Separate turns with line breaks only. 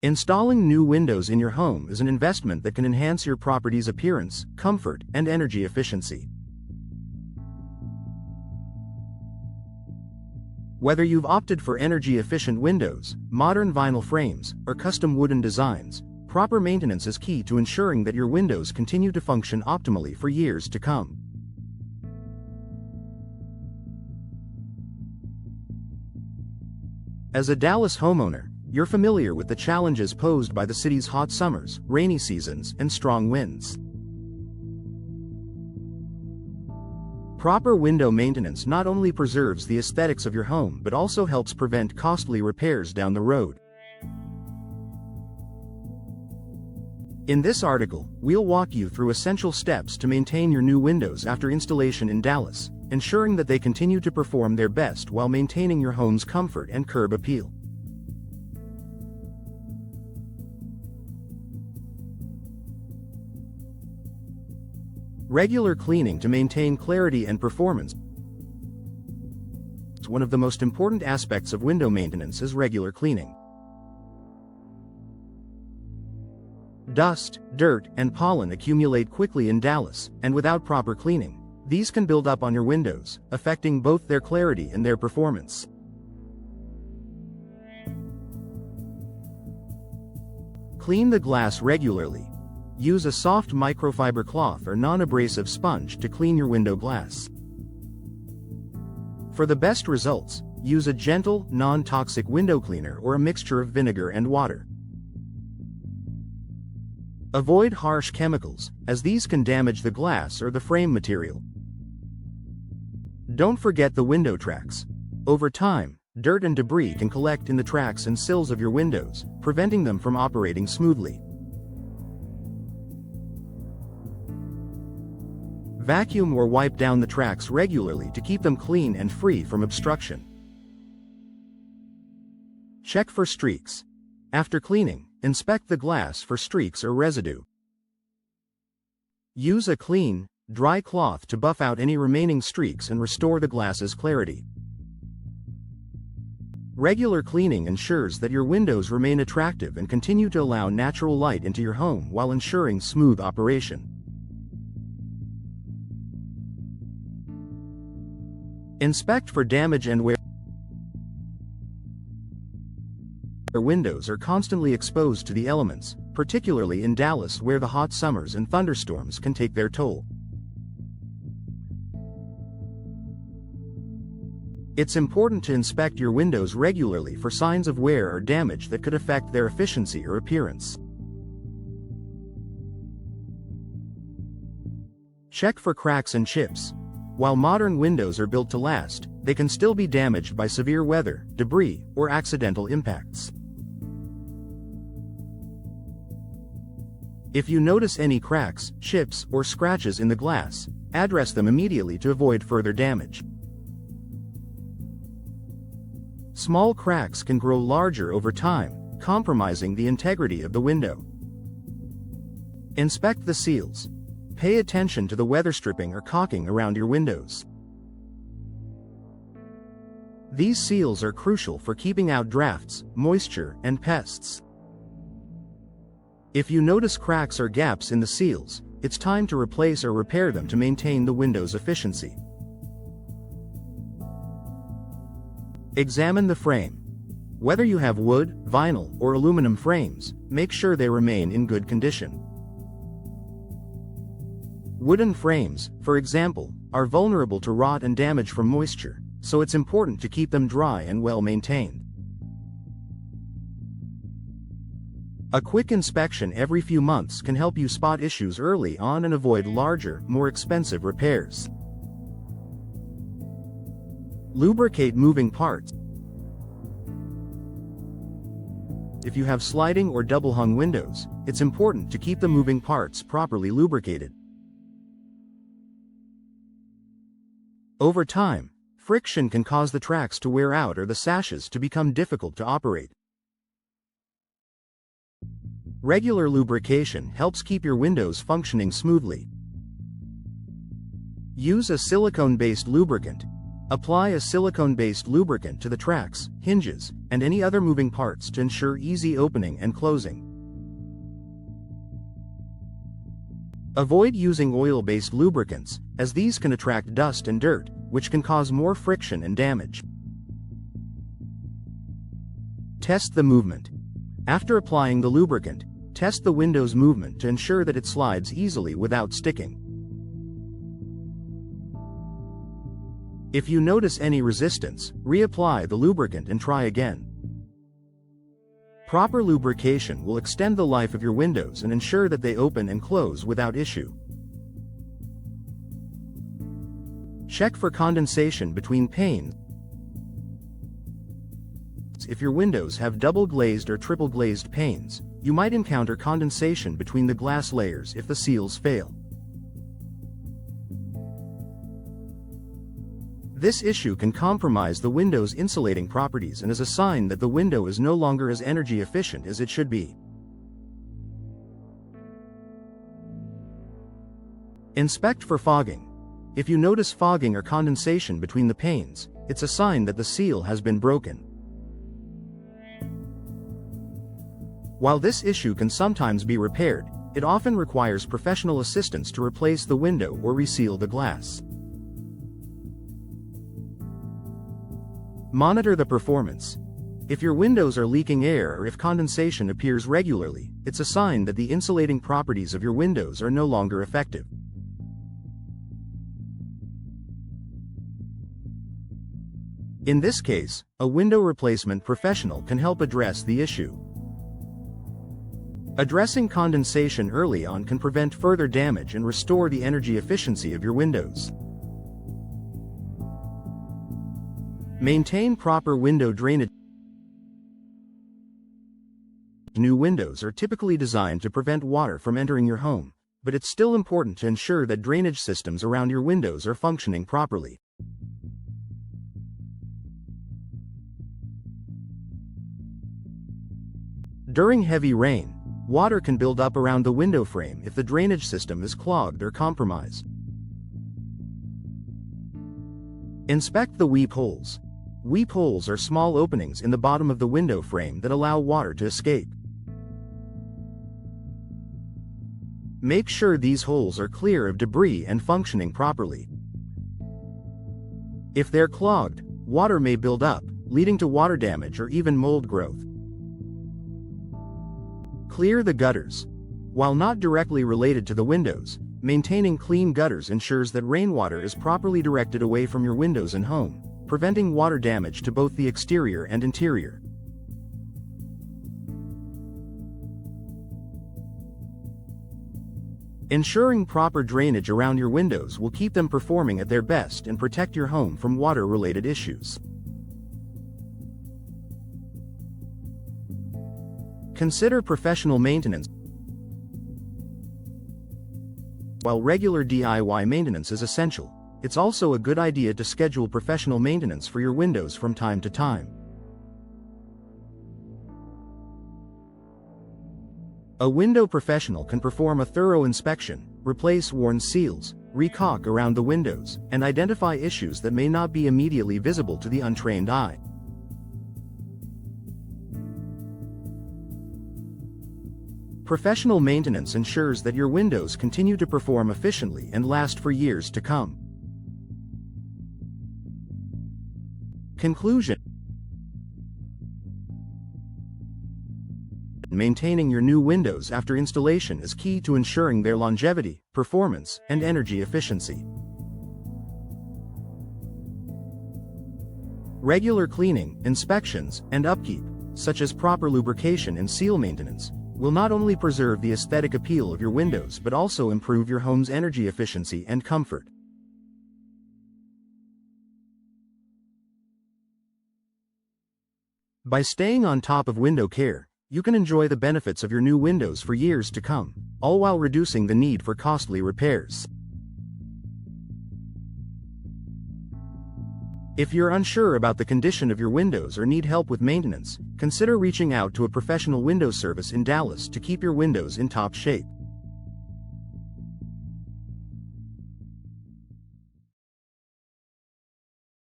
Installing new windows in your home is an investment that can enhance your property's appearance, comfort, and energy efficiency. Whether you've opted for energy-efficient windows, modern vinyl frames, or custom wooden designs, proper maintenance is key to ensuring that your windows continue to function optimally for years to come. As a Dallas homeowner, you're familiar with the challenges posed by the city's hot summers, rainy seasons, and strong winds. Proper window maintenance not only preserves the aesthetics of your home but also helps prevent costly repairs down the road. In this article, we'll walk you through essential steps to maintain your new windows after installation in Dallas, ensuring that they continue to perform their best while maintaining your home's comfort and curb appeal. Regular cleaning to maintain clarity and performance. One of the most important aspects of window maintenance is regular cleaning. Dust, dirt, and pollen accumulate quickly in Dallas, and without proper cleaning, these can build up on your windows, affecting both their clarity and their performance. Clean the glass regularly. Use a soft microfiber cloth or non-abrasive sponge to clean your window glass. For the best results, use a gentle, non-toxic window cleaner or a mixture of vinegar and water. Avoid harsh chemicals, as these can damage the glass or the frame material. Don't forget the window tracks. Over time, dirt and debris can collect in the tracks and sills of your windows, preventing them from operating smoothly. Vacuum or wipe down the tracks regularly to keep them clean and free from obstruction. Check for streaks. After cleaning, inspect the glass for streaks or residue. Use a clean, dry cloth to buff out any remaining streaks and restore the glass's clarity. Regular cleaning ensures that your windows remain attractive and continue to allow natural light into your home while ensuring smooth operation. Inspect for damage and wear. Windows are constantly exposed to the elements, particularly in Dallas where the hot summers and thunderstorms can take their toll. It's important to inspect your windows regularly for signs of wear or damage that could affect their efficiency or appearance. Check for cracks and chips. While modern windows are built to last, they can still be damaged by severe weather, debris, or accidental impacts. If you notice any cracks, chips, or scratches in the glass, address them immediately to avoid further damage. Small cracks can grow larger over time, compromising the integrity of the window. Inspect the seals. Pay attention to the weather stripping or caulking around your windows. These seals are crucial for keeping out drafts, moisture, and pests. If you notice cracks or gaps in the seals, it's time to replace or repair them to maintain the window's efficiency. Examine the frame. Whether you have wood, vinyl, or aluminum frames, make sure they remain in good condition. Wooden frames, for example, are vulnerable to rot and damage from moisture, so it's important to keep them dry and well maintained. A quick inspection every few months can help you spot issues early on and avoid larger, more expensive repairs. Lubricate moving parts. If you have sliding or double-hung windows, it's important to keep the moving parts properly lubricated. Over time, friction can cause the tracks to wear out or the sashes to become difficult to operate. Regular lubrication helps keep your windows functioning smoothly. Use a silicone-based lubricant. Apply a silicone-based lubricant to the tracks, hinges, and any other moving parts to ensure easy opening and closing. Avoid using oil-based lubricants, as these can attract dust and dirt, which can cause more friction and damage. Test the movement. After applying the lubricant, test the window's movement to ensure that it slides easily without sticking. If you notice any resistance, reapply the lubricant and try again. Proper lubrication will extend the life of your windows and ensure that they open and close without issue. Check for condensation between panes. If your windows have double-glazed or triple-glazed panes, you might encounter condensation between the glass layers if the seals fail. This issue can compromise the window's insulating properties and is a sign that the window is no longer as energy efficient as it should be. Inspect for fogging. If you notice fogging or condensation between the panes, it's a sign that the seal has been broken. While this issue can sometimes be repaired, it often requires professional assistance to replace the window or reseal the glass. Monitor the performance. If your windows are leaking air or if condensation appears regularly, it's a sign that the insulating properties of your windows are no longer effective. In this case, a window replacement professional can help address the issue. Addressing condensation early on can prevent further damage and restore the energy efficiency of your windows. Maintain proper window drainage. New windows are typically designed to prevent water from entering your home, but it's still important to ensure that drainage systems around your windows are functioning properly. During heavy rain, water can build up around the window frame if the drainage system is clogged or compromised. Inspect the weep holes. Weep holes are small openings in the bottom of the window frame that allow water to escape. Make sure these holes are clear of debris and functioning properly. If they're clogged, water may build up, leading to water damage or even mold growth. Clear the gutters. While not directly related to the windows, maintaining clean gutters ensures that rainwater is properly directed away from your windows and home, preventing water damage to both the exterior and interior. Ensuring proper drainage around your windows will keep them performing at their best and protect your home from water-related issues. Consider professional maintenance. While regular DIY maintenance is essential, it's also a good idea to schedule professional maintenance for your windows from time to time. A window professional can perform a thorough inspection, replace worn seals, re-caulk around the windows, and identify issues that may not be immediately visible to the untrained eye. Professional maintenance ensures that your windows continue to perform efficiently and last for years to come. Conclusion. Maintaining your new windows after installation is key to ensuring their longevity, performance, and energy efficiency. Regular cleaning, inspections, and upkeep, such as proper lubrication and seal maintenance, will not only preserve the aesthetic appeal of your windows but also improve your home's energy efficiency and comfort. By staying on top of window care, you can enjoy the benefits of your new windows for years to come, all while reducing the need for costly repairs. If you're unsure about the condition of your windows or need help with maintenance, consider reaching out to a professional window service in Dallas to keep your windows in top shape.